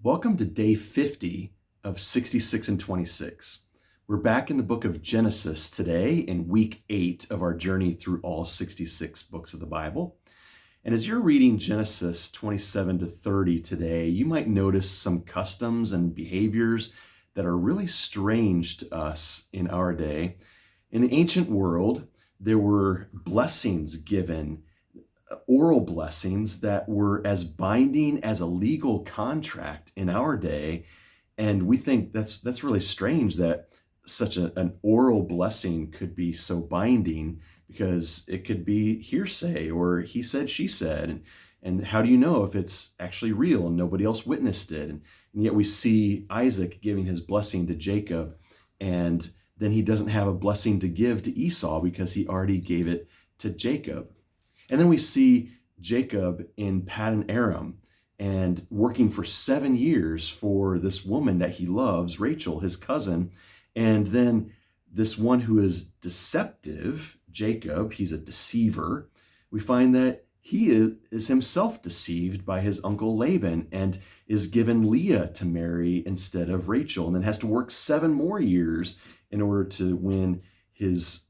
Welcome to day 50 of 66 and 26. We're back in the book of Genesis today in week 8 of our journey through all 66 books of the Bible. And as you're reading Genesis 27 to 30 today, you might notice some customs and behaviors that are really strange to us in our day. In the ancient world, there were blessings given, oral blessings that were as binding as a legal contract in our day. And we think that's really strange that such an oral blessing could be so binding, because it could be hearsay or he said, she said. And how do you know if it's actually real and nobody else witnessed it? And yet we see Isaac giving his blessing to Jacob, and then he doesn't have a blessing to give to Esau because he already gave it to Jacob. And then we see Jacob in Paddan Aram and working for 7 years for this woman that he loves, Rachel, his cousin. And then this one who is deceptive, Jacob, he's a deceiver. We find that he is himself deceived by his uncle Laban and is given Leah to marry instead of Rachel, and then has to work 7 more years in order to win his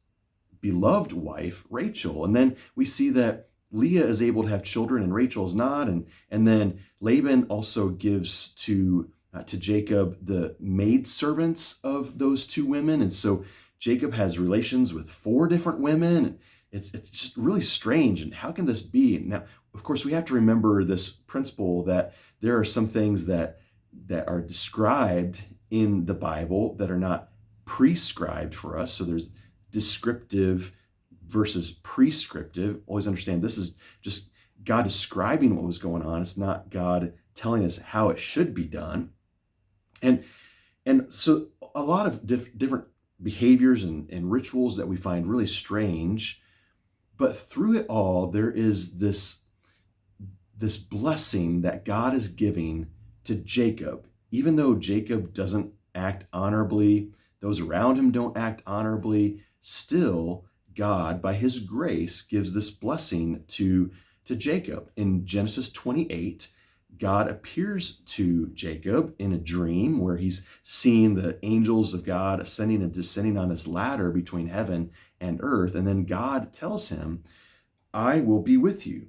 beloved wife, Rachel. And then we see that Leah is able to have children and Rachel is not. And then Laban also gives to Jacob the maidservants of those 2 women. And so Jacob has relations with 4 different women. It's just really strange. And how can this be? Now, of course, we have to remember this principle that there are some things that are described in the Bible that are not prescribed for us. So there's descriptive versus prescriptive. Always understand this is just God describing what was going on. It's not God telling us how it should be done. And so a lot of different behaviors and rituals that we find really strange, but through it all, there is this blessing that God is giving to Jacob. Even though Jacob doesn't act honorably, those around him don't act honorably, still God, by his grace, gives this blessing to Jacob. In Genesis 28, God appears to Jacob in a dream where he's seeing the angels of God ascending and descending on this ladder between heaven and earth. And then God tells him, I will be with you.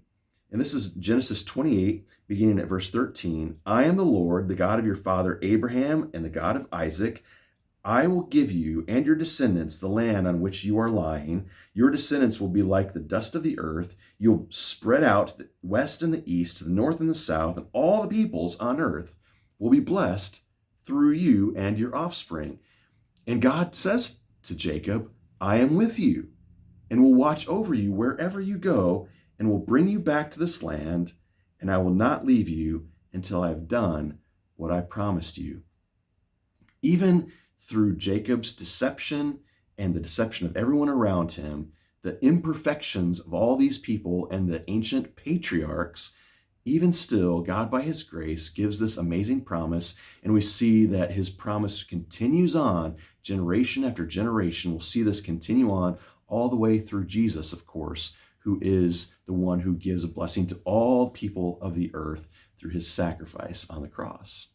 And this is Genesis 28, beginning at verse 13. I am the Lord, the God of your father Abraham and the God of Isaac. I will give you and your descendants the land on which you are lying. Your descendants will be like the dust of the earth. You'll spread out to the west and the east, to the north and the south, and all the peoples on earth will be blessed through you and your offspring. And God says to Jacob, I am with you and will watch over you wherever you go and will bring you back to this land, and I will not leave you until I have done what I promised you. Even through Jacob's deception and the deception of everyone around him, the imperfections of all these people and the ancient patriarchs, even still, God, by his grace, gives this amazing promise. And we see that his promise continues on generation after generation. We'll see this continue on all the way through Jesus, of course, who is the one who gives a blessing to all people of the earth through his sacrifice on the cross.